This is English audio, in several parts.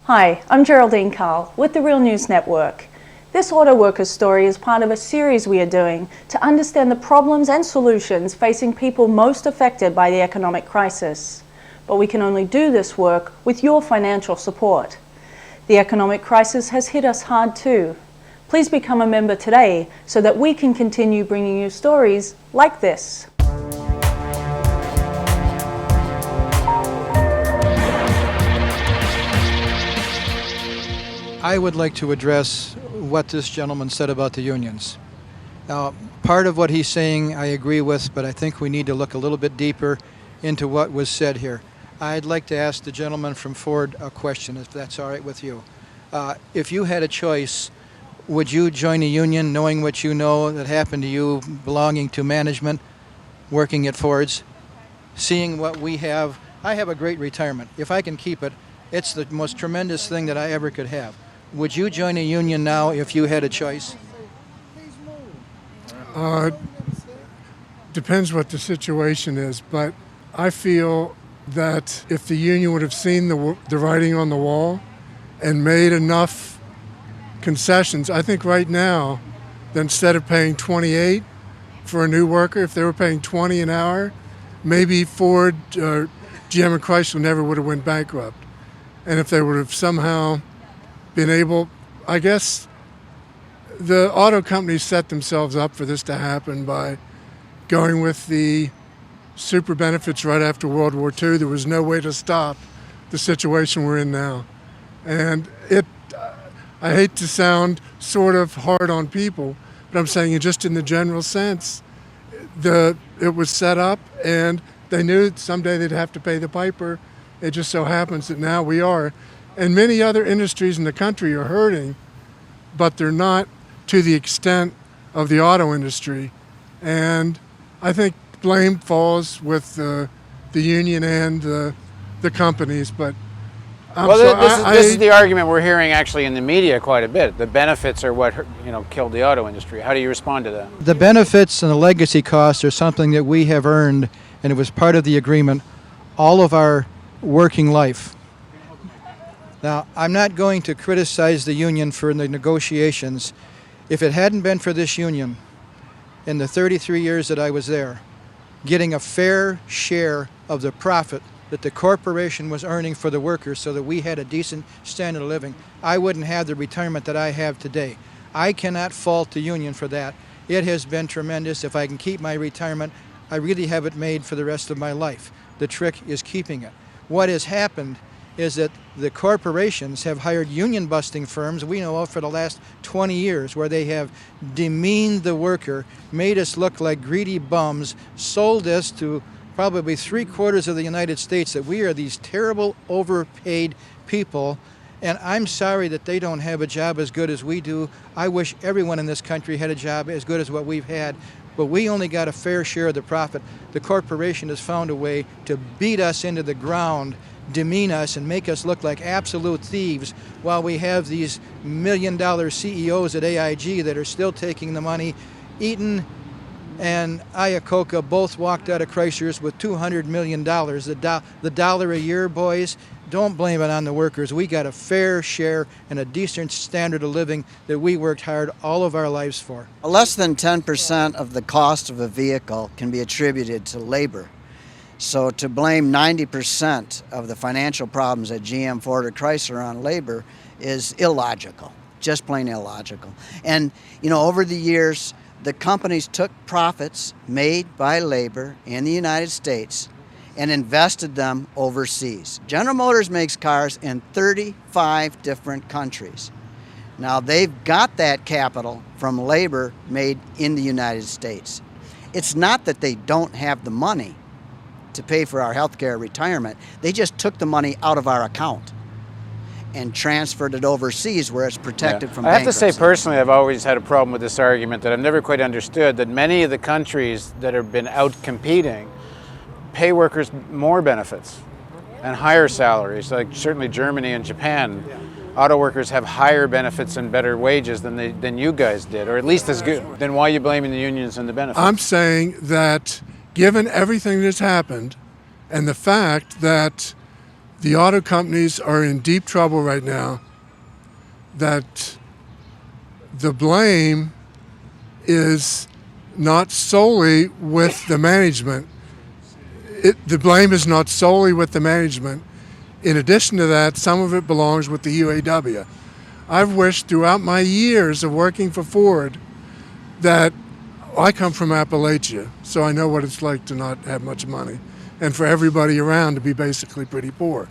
Hi, I'm Geraldine Carl with the Real News Network. This auto workers story is part of a series we are doing to understand the problems and solutions facing people most affected by the economic crisis. But we can only do this work with your financial support. The economic crisis has hit us hard too. Please become a member today so that we can continue bringing you stories like this. I would like to address what this gentleman said about the unions. Now, part of what he's saying I agree with, but I think we need to look a little bit deeper into what was said here. I'd like to ask the gentleman from Ford a question, if that's all right with you. If you had a choice, would you join a union knowing what you know that happened to you, belonging to management, working at Ford's, seeing what we have? I have a great retirement. If I can keep it, it's the most tremendous thing that I ever could have. Would you join a union now if you had a choice? Depends what the situation is, but I feel that if the union would have seen the writing on the wall and made enough concessions, I think right now, that instead of paying 28 for a new worker, if they were paying 20 an hour, maybe Ford, GM and Chrysler never would have went bankrupt. And if they would have somehow been able, I guess the auto companies set themselves up for this to happen by going with the super benefits right after World War II. There was no way to stop the situation we're in now. And I hate to sound sort of hard on people, but I'm saying just in the general sense, it was set up and they knew that someday they'd have to pay the piper. It just so happens that now we are. And many other industries in the country are hurting, but they're not to the extent of the auto industry. And I think blame falls with the union and the companies. But this is the argument we're hearing actually in the media quite a bit. The benefits are what killed the auto industry. How do you respond to that? The benefits and the legacy costs are something that we have earned, and it was part of the agreement all of our working life. Now, I'm not going to criticize the union for the negotiations. If it hadn't been for this union, in the 33 years that I was there, getting a fair share of the profit that the corporation was earning for the workers so that we had a decent standard of living, I wouldn't have the retirement that I have today. I cannot fault the union for that. It has been tremendous. If I can keep my retirement, I really have it made for the rest of my life. The trick is keeping it. What has happened is that the corporations have hired union-busting firms we know of for the last 20 years where they have demeaned the worker, made us look like greedy bums, sold us to probably 3/4 of the United States that we are these terrible, overpaid people. And I'm sorry that they don't have a job as good as we do. I wish everyone in this country had a job as good as what we've had. But we only got a fair share of the profit. The corporation has found a way to beat us into the ground, demean us, and make us look like absolute thieves while we have these million-dollar CEOs at AIG that are still taking the money. Eaton and Iacocca both walked out of Chrysler's with $200 million. The dollar a year, boys, don't blame it on the workers. We got a fair share and a decent standard of living that we worked hard all of our lives for. Less than 10% of the cost of a vehicle can be attributed to labor. So to blame 90% of the financial problems at GM, Ford, or Chrysler on labor is illogical, just plain illogical. And, over the years, the companies took profits made by labor in the United States and invested them overseas. General Motors makes cars in 35 different countries. Now, they've got that capital from labor made in the United States. It's not that they don't have the money to pay for our health care retirement. They just took the money out of our account and transferred it overseas where it's protected from bankruptcy. I have to say personally, I've always had a problem with this argument that I've never quite understood, that many of the countries that have been out competing pay workers more benefits and higher salaries, like certainly Germany and Japan. Auto workers have higher benefits and better wages than you guys did, or at least as good. Then why are you blaming the unions and the benefits? I'm saying that given everything that's happened and the fact that The auto companies are in deep trouble right now, that the blame is not solely with the management. The blame is not solely with the management. In addition to that, some of it belongs with the UAW. I've wished throughout my years of working for Ford that I come from Appalachia, so I know what it's like to not have much money, and for everybody around to be basically pretty poor.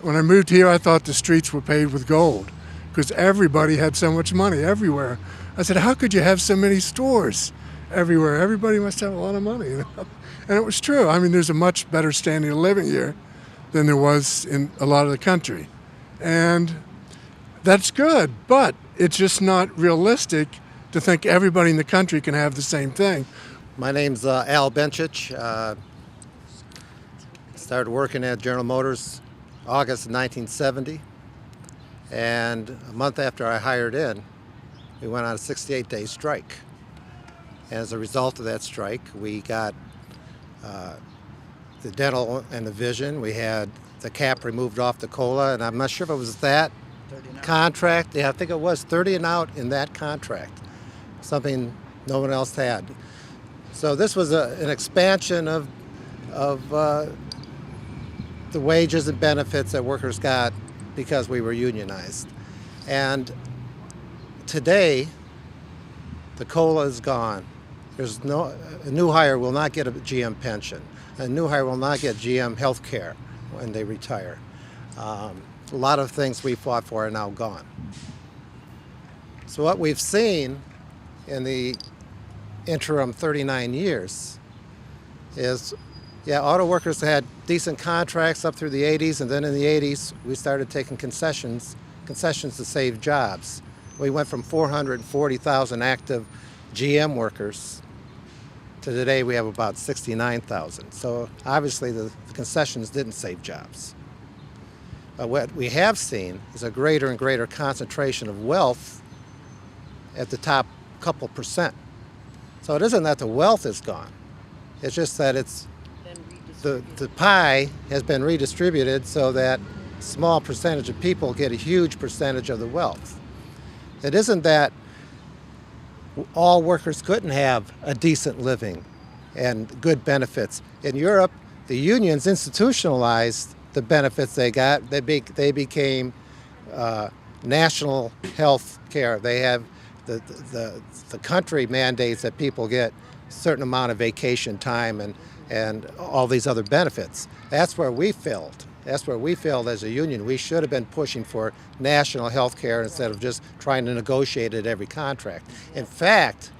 When I moved here, I thought the streets were paved with gold because everybody had so much money everywhere. I said, how could you have so many stores everywhere? Everybody must have a lot of money. You know? And it was true. I mean, there's a much better standard of living here than there was in a lot of the country. And that's good, but it's just not realistic to think everybody in the country can have the same thing. My name's Al Benchich. Started working at General Motors August of 1970, and a month after I hired in, we went on a 68-day strike. And as a result of that strike, we got the dental and the vision. We had the cap removed off the COLA, and I'm not sure if it was that contract. Yeah, I think it was 30 and out in that contract, something no one else had. So this was an expansion of the wages and benefits that workers got because we were unionized. And today, the COLA is gone. There's a new hire will not get a GM pension. A new hire will not get GM health care when they retire. A lot of things we fought for are now gone. So what we've seen in the interim 39 years is, yeah, auto workers had decent contracts up through the 80s, and then in the 80s we started taking concessions to save jobs. We went from 440,000 active GM workers to today we have about 69,000. So obviously the concessions didn't save jobs. But what we have seen is a greater and greater concentration of wealth at the top couple percent. So it isn't that the wealth is gone. It's just that it's the pie has been redistributed so that a small percentage of people get a huge percentage of the wealth. It isn't that all workers couldn't have a decent living and good benefits. In Europe, the unions institutionalized the benefits they got. They became national health care. They have the country mandates that people get a certain amount of vacation time and all these other benefits. That's where we failed. That's where we failed as a union. We should have been pushing for national health care instead of just trying to negotiate it every contract. In fact,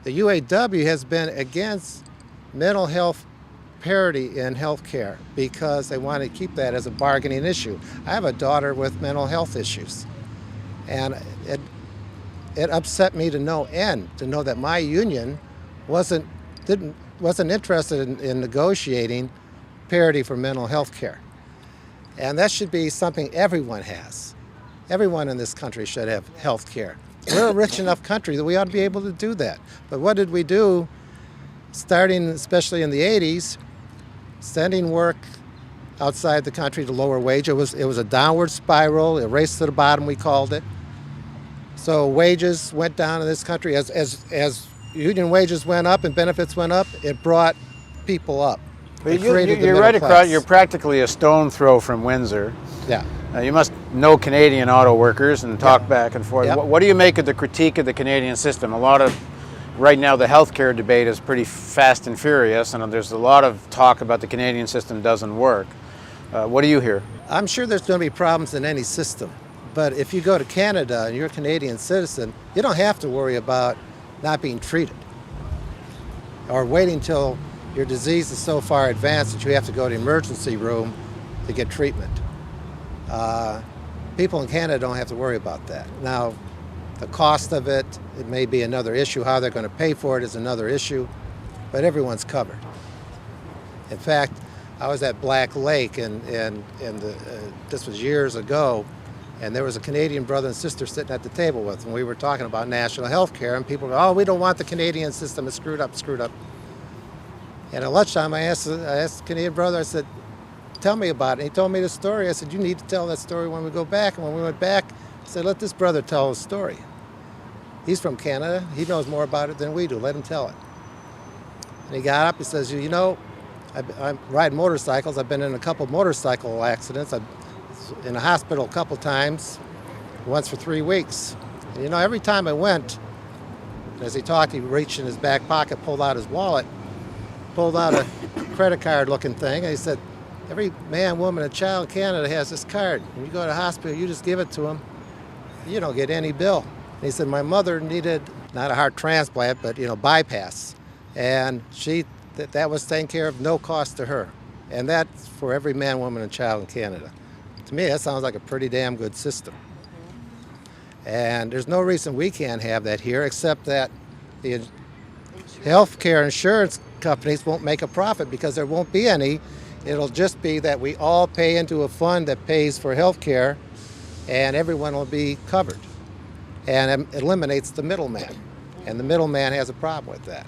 the UAW has been against mental health parity in health care because they want to keep that as a bargaining issue. I have a daughter with mental health issues, and it upset me to no end to know that my union wasn't interested in negotiating parity for mental health care. And that should be something everyone has. Everyone in this country should have health care. We're a rich enough country that we ought to be able to do that. But what did we do, starting especially in the 80s, sending work outside the country to lower wage? It was a downward spiral, a race to the bottom, we called it. So wages went down in this country. As union wages went up and benefits went up, it brought people up. You're right across. You're practically a stone throw from Windsor. Yeah. You must know Canadian auto workers and talk back and forth. Yep. What do you make of the critique of the Canadian system? Right now the healthcare debate is pretty fast and furious, and there's a lot of talk about the Canadian system doesn't work. What do you hear? I'm sure there's going to be problems in any system, but if you go to Canada and you're a Canadian citizen, you don't have to worry about not being treated or waiting till your disease is so far advanced that you have to go to the emergency room to get treatment. People in Canada don't have to worry about that. Now, the cost of it may be another issue. How they're going to pay for it is another issue, but everyone's covered. In fact, I was at Black Lake, and this was years ago, and there was a Canadian brother and sister sitting at the table with, and we were talking about national health care, and people go, oh, we don't want the Canadian system, it's screwed up. And at lunchtime, I asked the Canadian brother, I said, tell me about it. He told me the story. I said, you need to tell that story when we go back. And when we went back, I said, let this brother tell his story. He's from Canada. He knows more about it than we do. Let him tell it. And he got up. He says, you know, I ride motorcycles. I've been in a couple motorcycle accidents. I've been in a hospital a couple times, once for 3 weeks. And, you know, every time I went, as he talked, he reached in his back pocket, pulled out his wallet, pulled out a credit card looking thing, and he said, every man, woman, and child in Canada has this card. When you go to the hospital, you just give it to them. You don't get any bill. And he said, my mother needed, not a heart transplant, but, you know, bypass. And that was taken care of, no cost to her. And that's for every man, woman, and child in Canada. To me, that sounds like a pretty damn good system. And there's no reason we can't have that here, except that the health care insurance companies won't make a profit because there won't be any. It'll just be that we all pay into a fund that pays for health care, and everyone will be covered. And it eliminates the middleman. And the middleman has a problem with that.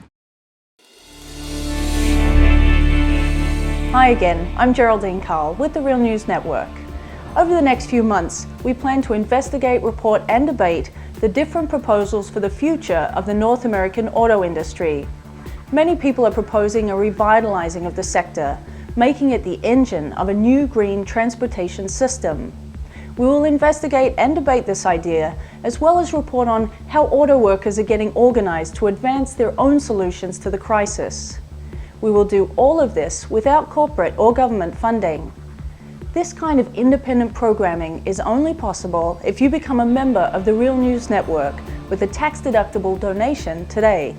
Hi again, I'm Geraldine Carl with the Real News Network. Over the next few months, we plan to investigate, report and debate the different proposals for the future of the North American auto industry. Many people are proposing a revitalizing of the sector, making it the engine of a new green transportation system. We will investigate and debate this idea, as well as report on how auto workers are getting organized to advance their own solutions to the crisis. We will do all of this without corporate or government funding. This kind of independent programming is only possible if you become a member of the Real News Network with a tax-deductible donation today.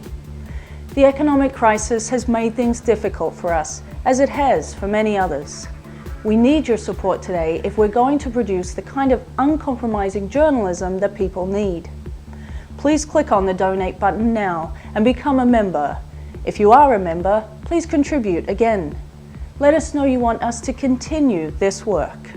The economic crisis has made things difficult for us, as it has for many others. We need your support today if we're going to produce the kind of uncompromising journalism that people need. Please click on the donate button now and become a member. If you are a member, please contribute again. Let us know you want us to continue this work.